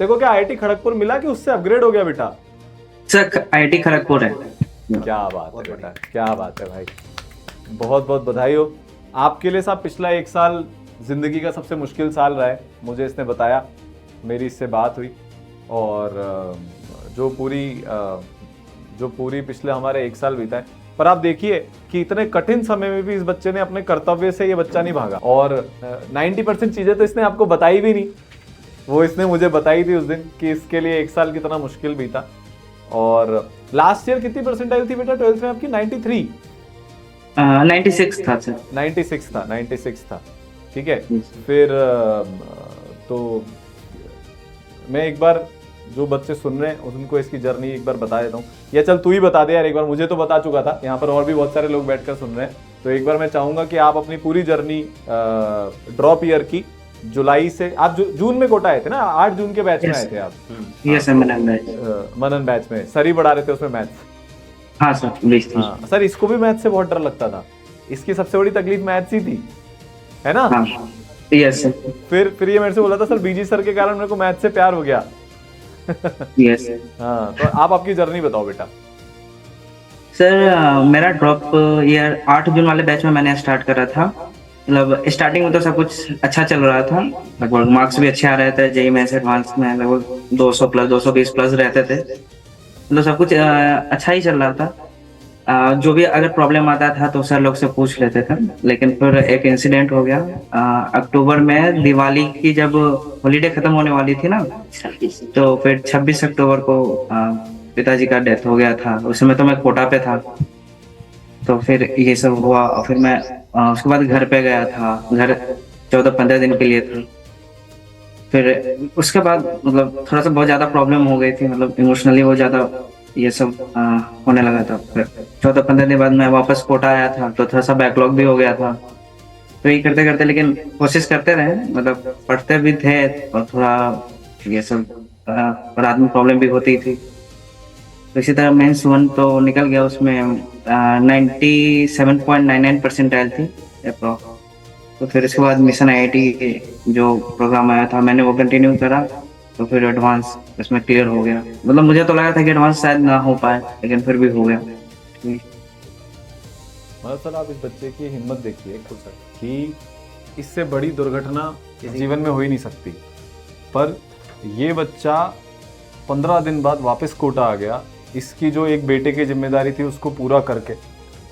देखो क्या आईआईटी खड़गपुर मिला कि उससे अपग्रेड हो गया बेटा? सर आईआईटी खड़गपुर है। क्या बात है बेटा, क्या बात है भाई, बहुत बहुत बधाई हो आपके लिए साहब। पिछला एक साल जिंदगी का सबसे मुश्किल साल रहा है, मुझे इसने बताया, मेरी इससे बात हुई। और जो पूरी पिछले हमारे एक साल बीता है, पर आप देखिए कि इतने कठिन समय में भी इस बच्चे ने अपने कर्तव्य से ये बच्चा नहीं भागा। और 90% चीजें तो इसने आपको बताई भी नहीं, वो इसने मुझे बताई थी उस दिन कि इसके लिए एक साल कितना मुश्किल बीता। और लास्ट ईयर कितनी परसेंटाइल थी बेटा 12th में आपकी? 93? 96 था सर। 96 था, ठीक है। फिर तो मैं एक बार, जो बच्चे सुन रहे हैं उनको इसकी जर्नी एक बार बता देता हूँ। या चल तू ही बता दे यार एक बार, मुझे तो बता चुका था, यहाँ पर और भी बहुत सारे लोग बैठकर सुन रहे हैं, तो एक बार मैं चाहूंगा कि आप अपनी पूरी जर्नी ड्रॉप ईयर की, जुलाई से आप जून में कोटा आए थे ना, 8 जून के बैच में आए थे आप? यस सर, मनन बैच में सर ही पढ़ा रहे थे उसमें मैथ्स? हाँ सर। हाँ सर, इसको भी मैथ से बहुत डर लगता था, इसकी सबसे बड़ी तकलीफ मैथ्स ही थी, है ना? Yes sir. फिर ये मेरे से बोला था सर बीजी सर के कारण मेरे को मैथ से प्यार हो गया। यस। हाँ, तो आप आपकी जर्नी बताओ बेटा। सर मेरा ड्रॉप ईयर 8 जून वाले बैच में मैंने स्टार्ट करा था। मतलब स्टार्टिंग में तो सब कुछ अच्छा चल रहा था, लगभग मार्क्स भी अच्छे आ रहे थे, जेईई मेंस एडवांस में लगभग 200 प्लस 220 प्लस रहते थे, मतलब सब कुछ अच्छा ही चल रहा था। जो भी अगर प्रॉब्लम आता था तो सर लोग से पूछ लेते थे। लेकिन फिर एक इंसिडेंट हो गया अक्टूबर में, दिवाली की जब हॉलीडे खत्म होने वाली थी ना, तो फिर 26 अक्टूबर को पिताजी का डेथ हो गया था। उस समय तो मैं कोटा पे था, तो फिर ये सब हुआ। और फिर मैं उसके बाद घर पे गया था, घर 14-15 दिन के लिए था। फिर उसके बाद मतलब थोड़ा सा बहुत ज्यादा प्रॉब्लम हो गई थी, मतलब इमोशनली बहुत ज्यादा ये सब होने लगा था। फिर 14-15 दिन बाद मैं वापस कोटा आया था, तो थोड़ा सा बैकलॉग भी हो गया था। तो ये करते करते लेकिन कोशिश करते रहे, मतलब पढ़ते भी थे और थोड़ा ये सब रात में प्रॉब्लम भी होती थी। तो इसी तरह मेंस 1 तो निकल गया, उसमें 97.99% आयल थी अप्रॉक्स। तो फिर इसके बाद मिशन आईआईटी जो प्रोग्राम आया था मैंने वो कंटिन्यू करा, तो फिर एडवांस इसमें क्लियर हो गया। मतलब मुझे तो लगा था कि एडवांस शायद ना हो पाए, लेकिन फिर भी हो गया। मतलब सर आप इस बच्चे की हिम्मत देखिए कि इससे बड़ी दुर्घटना जीवन में हो ही नहीं सकती, पर ये बच्चा 15 दिन बाद वापस कोटा आ गया, इसकी जो एक बेटे की जिम्मेदारी थी उसको पूरा करके,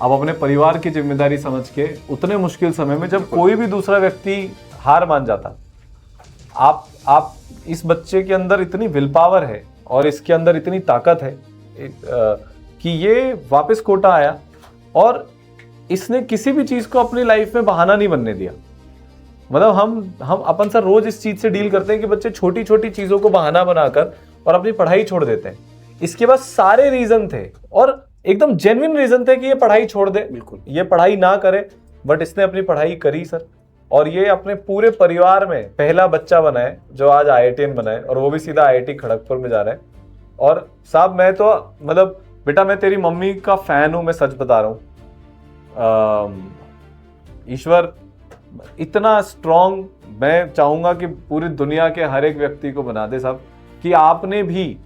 अब अपने परिवार की जिम्मेदारी समझ के, उतने मुश्किल समय में जब कोई भी दूसरा व्यक्ति हार मान जाता, आप इस बच्चे के अंदर इतनी विल पावर है और इसके अंदर इतनी ताकत है कि ये वापस कोटा आया और इसने किसी भी चीज को अपनी लाइफ में बहाना नहीं बनने दिया। मतलब हम अपन सर रोज इस चीज से डील करते हैं कि बच्चे छोटी छोटी चीजों को बहाना बनाकर और अपनी पढ़ाई छोड़ देते हैं। इसके पास सारे रीजन थे और एकदम जेन्युइन रीजन थे कि ये पढ़ाई छोड़ दे, बिल्कुल ये पढ़ाई ना करे, बट इसने अपनी पढ़ाई करी सर। और ये अपने पूरे परिवार में पहला बच्चा बना है जो आज आईआईटीएन बना है, और वो भी सीधा आईआईटी खड़गपुर में जा रहा है। और साहब मैं तो मतलब बेटा मैं तेरी मम्मी का फैन हूं, मैं सच बता रहा हूं। ईश्वर इतना स्ट्रांग मैं चाहूंगा कि पूरी दुनिया के हर एक व्यक्ति को बना दे साहब, कि आपने भी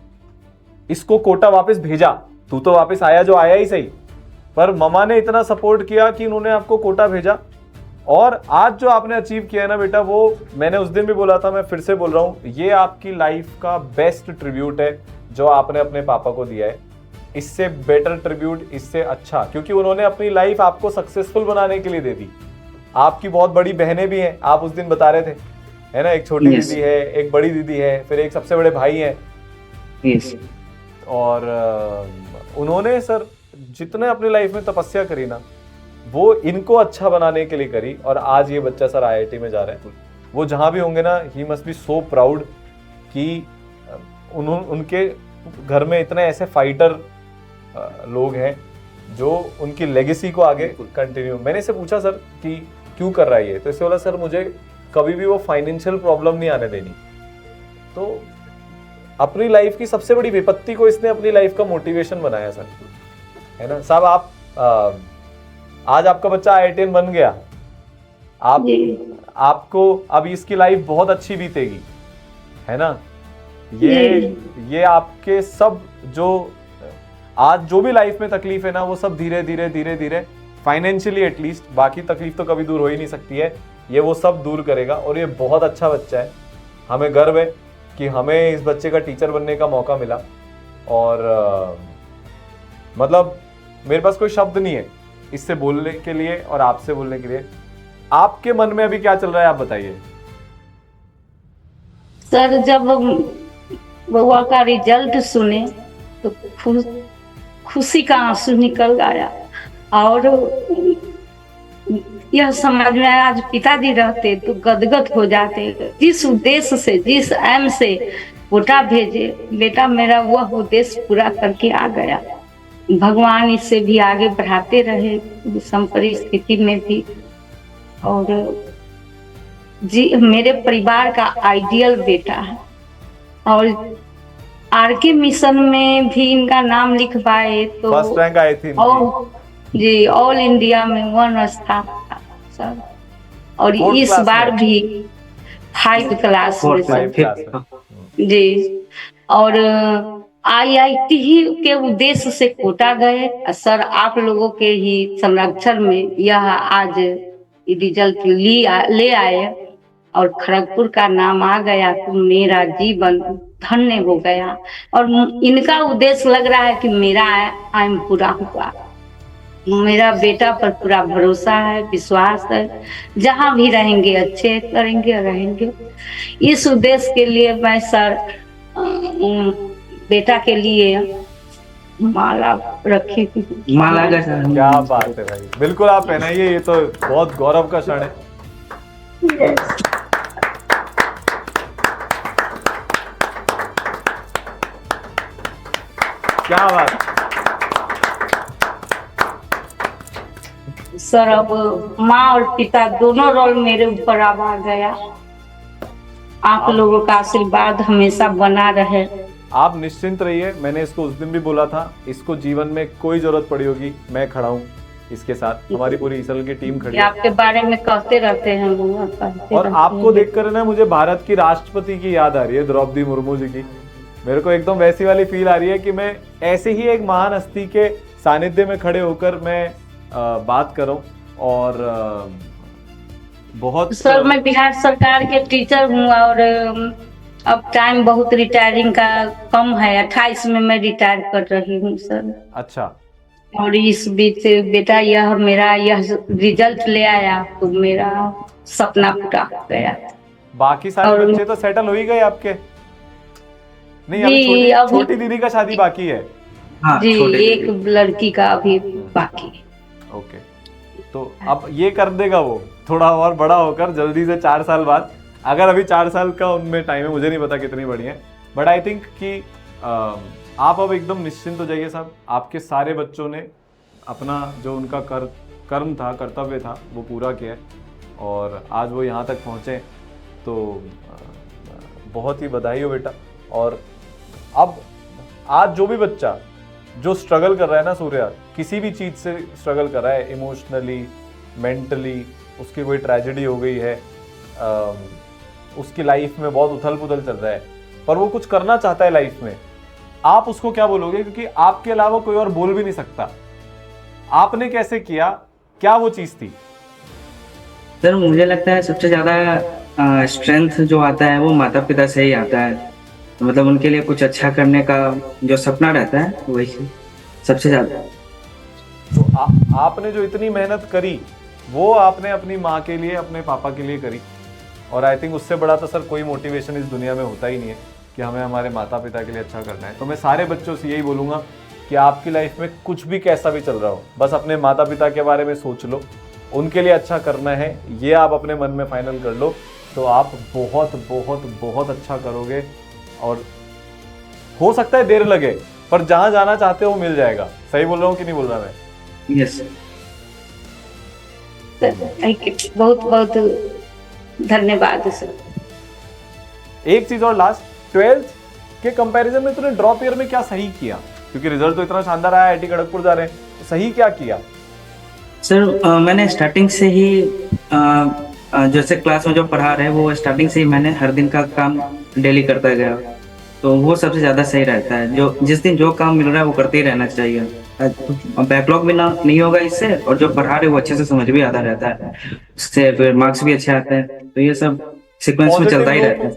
इसको कोटा वापस भेजा। तू तो वापस आया जो आया ही सही, पर ममा ने इतना सपोर्ट किया कि उन्होंने आपको कोटा भेजा। और आज जो आपने अचीव किया है ना बेटा, वो मैंने उस दिन भी बोला था, मैं फिर से बोल रहा हूं, ये आपकी लाइफ का बेस्ट ट्रिब्यूट है जो आपने अपने पापा को दिया है। इससे बेटर ट्रिब्यूट, इससे अच्छा, क्योंकि उन्होंने अपनी लाइफ आपको सक्सेसफुल बनाने के लिए दे दी। आपकी बहुत बड़ी बहनें भी हैं, आप उस दिन बता रहे थे, है ना, एक छोटी दीदी है, एक बड़ी दीदी है, फिर एक सबसे बड़े भाई हैं। और उन्होंने सर जितने अपनी लाइफ में तपस्या करी ना, वो इनको अच्छा बनाने के लिए करी। और आज ये बच्चा सर आईआईटी में जा रहा है। वो जहां भी होंगे ना, he must be so proud कि उनके घर में इतने ऐसे फाइटर लोग हैं जो उनकी लेगेसी को आगे कंटिन्यू। मैंने इसे पूछा सर कि क्यों कर रहा है ये, तो इसे बोला सर मुझे कभी भी वो फाइनेंशियल प्रॉब्लम नहीं आने देनी। तो अपनी लाइफ की सबसे बड़ी विपत्ति को इसने अपनी लाइफ का मोटिवेशन बनाया सर, है ना साहब। आप आज आपका बच्चा आईआईटीएन बन गया, आपको अब इसकी लाइफ बहुत अच्छी बीतेगी, है ना। ये आपके सब जो आज जो भी लाइफ में तकलीफ है ना, वो सब धीरे धीरे धीरे धीरे फाइनेंशियली एटलीस्ट, बाकी तकलीफ तो कभी दूर हो ही नहीं सकती है, ये वो सब दूर करेगा। और ये बहुत अच्छा बच्चा है, हमें गर्व है कि हमें इस बच्चे का टीचर बनने का मौका मिला। और मतलब मेरे पास कोई शब्द नहीं है इससे बोलने के लिए और आपसे बोलने के लिए। आपके मन में अभी क्या चल रहा है, आप बताइए। सर जब बउआ का रिजल्ट सुने तो खुशी का आंसू निकल आया, और यह समझ में आया आज पिताजी रहते तो गदगद हो जाते। जिस उद्देश्य से, जिस एम से कोटा भेजे, बेटा मेरा वह उद्देश्य पूरा करके आ गया। भगवान इससे भी आगे बढ़ाते रहे विषम परिस्थिति में भी। और जी मेरे परिवार का आइडियल बेटा है, और आरके मिशन में भी इनका नाम लिखवाए तो फर्स्ट रैंक आई थी जी, ऑल इंडिया में 1 स्थान था सर। और इस बार भी 5 क्लास में सर जी। और IIT ही के उद्देश्य से कोटा गए सर। आप लोगों के ही संरक्षण में यह आज रिजल्ट ले आए और खड़गपुर का नाम आ गया तो मेरा जीवन धन्य हो गया। और इनका उद्देश्य लग रहा है कि मेरा एम पूरा हुआ। मेरा बेटा पर पूरा भरोसा है, विश्वास है, जहाँ भी रहेंगे अच्छे करेंगे रहेंगे। इस उद्देश्य के लिए मैं सर बेटा के लिए माला रखी थी। माला का सर, क्या बात है भाई, बिल्कुल आप पहनाइए, ये तो बहुत गौरव का क्षण है। क्या बात सर। अब माँ और पिता दोनों रोल मेरे ऊपर अब आ गया। आप लोगों का आशीर्वाद हमेशा बना रहे। आप निश्चिंत रहिए, मैंने इसको उस दिन भी बोला था, इसको जीवन में कोई जरूरत पड़ी होगी मैं खड़ा हूँ इसके साथ, हमारी पूरी ईसल की टीम खड़ी है। आपके बारे में कहते रहते हैं और आपको देखकर ना मुझे भारत की राष्ट्रपति की याद आ रही है, द्रौपदी मुर्मू जी की। मेरे को एकदम वैसी वाली फील आ रही है कि मैं ऐसे ही एक महान हस्ती के सानिध्य में खड़े होकर मैं बात करूं। और बहुत सर मैं बिहार सरकार के टीचर हूं, और अब टाइम बहुत रिटायरिंग का कम है। 28 में मैं रिटायर कर रही हूं सर। अच्छा। और इस बीच बेटा यह मेरा रिजल्ट ले आया तो मेरा सपना पूरा हो गया। बाकी सारे बच्चे तो सेटल हो ही गए आपके? नहीं, अभी छोटी दीदी का शादी बाकी है। हाँ, जी, एक लड़की का अभी बाकी है। ओके, तो अब ये कर देगा वो थोड़ा और बड़ा होकर जल्दी से 4 साल बाद। अगर अभी 4 साल का उनमें टाइम है, मुझे नहीं पता कितनी बड़ी है, बट आई थिंक कि आप अब एकदम निश्चिंत हो जाइए साहब। आपके सारे बच्चों ने अपना जो उनका कर्म था, कर्तव्य था, वो पूरा किया है और आज वो यहाँ तक पहुँचे, तो बहुत ही बधाई हो बेटा। और अब आज जो भी बच्चा जो स्ट्रगल कर रहा है ना सूर्या, किसी भी चीज़ से स्ट्रगल कर रहा है, इमोशनली, मेंटली, उसकी कोई ट्रेजेडी हो गई है, उसकी लाइफ में बहुत उथल पुथल चल रहा है, पर वो कुछ करना चाहता है लाइफ में, आप उसको क्या बोलोगे? क्योंकि आपके अलावा कोई और बोल भी नहीं सकता। आपने कैसे किया, क्या वो चीज़ थी? सर मुझे लगता है सबसे ज़्यादा स्ट्रेंथ जो आता है वो माता पिता से ही आता है। मतलब उनके लिए कुछ अच्छा करने का जो सपना रहता है वही सबसे ज़्यादा। तो आपने जो इतनी मेहनत करी वो आपने अपनी माँ के लिए, अपने पापा के लिए करी, और आई थिंक उससे बड़ा तो सर कोई मोटिवेशन इस दुनिया में होता ही नहीं है कि हमें हमारे माता पिता के लिए अच्छा करना है। तो मैं सारे बच्चों से यही बोलूँगा कि आपकी लाइफ में कुछ भी कैसा भी चल रहा हो, बस अपने माता पिता के बारे में सोच लो, उनके लिए अच्छा करना है, ये आप अपने मन में फाइनल कर लो, तो आप बहुत बहुत बहुत अच्छा करोगे। और हो सकता है देर लगे, पर जहां जाना चाहते हो वो मिल जाएगा। सही बोल रहा हूँ कि नहीं बोल रहा मैं? यस बहुत बहुत धन्यवाद सर। एक चीज और लास्ट, 12th के कंपैरिजन में तूने ड्रॉप ईयर में क्या सही किया? क्योंकि रिजल्ट तो इतना शानदार आया, IIT खड़गपुर जा रहे हैं, तो सही क्या किया? सर मैंने स्टार्टिंग से ही जैसे क्लास में जो पढ़ा रहे वो स्टार्टिंग से ही मैंने हर दिन का काम डेली करता गया। तो वो सबसे ज्यादा सही रहता है। जो जिस दिन जो काम मिल रहा है वो करते ही रहना चाहिए। बैकलॉग भी ना नहीं होगा इससे, और जो पढ़ा रहे वो अच्छे से समझ भी आता रहता है, उससे फिर मार्क्स भी अच्छे आते हैं। तो ये सब सीक्वेंस में चलता ही रहता है।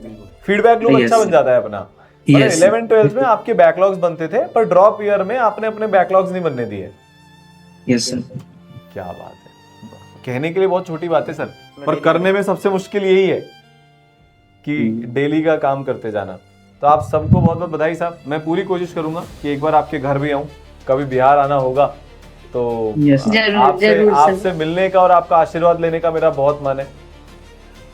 फीडबैक लूप अच्छा Yes. बन जाता है अपना। Yes. 11-12 में आपके बैकलॉग्स बनते थे, पर ड्रॉप ईयर में आपने अपने बैकलॉग्स नहीं बनने दिए। Yes sir. क्या बात है, कहने के लिए बहुत छोटी बात है सर, पर करने में सबसे मुश्किल यही है कि डेली का काम करते जाना। तो आप सबको बहुत बहुत बधाई साहब। मैं पूरी कोशिश करूंगा कि एक बार आपके घर भी आऊं, कभी बिहार आना होगा तो Yes. जरूर, आपसे जरूर सर। आपसे मिलने का और आपका आशीर्वाद लेने का मेरा बहुत मन है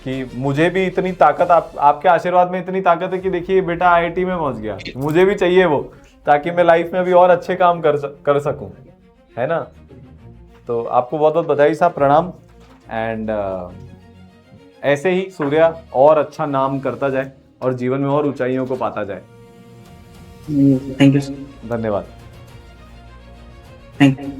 कि मुझे भी इतनी ताकत, आपके आशीर्वाद में इतनी ताकत है कि देखिए बेटा आईआईटी में पहुंच गया, मुझे भी चाहिए वो, ताकि मैं लाइफ में अभी और अच्छे काम कर सकूं, है ना। तो आपको बहुत बहुत बधाई साहब, प्रणाम। एंड ऐसे ही सूर्या और अच्छा नाम करता जाए और जीवन में और ऊंचाइयों को पाता जाए। Thank you sir. धन्यवाद। Thank you.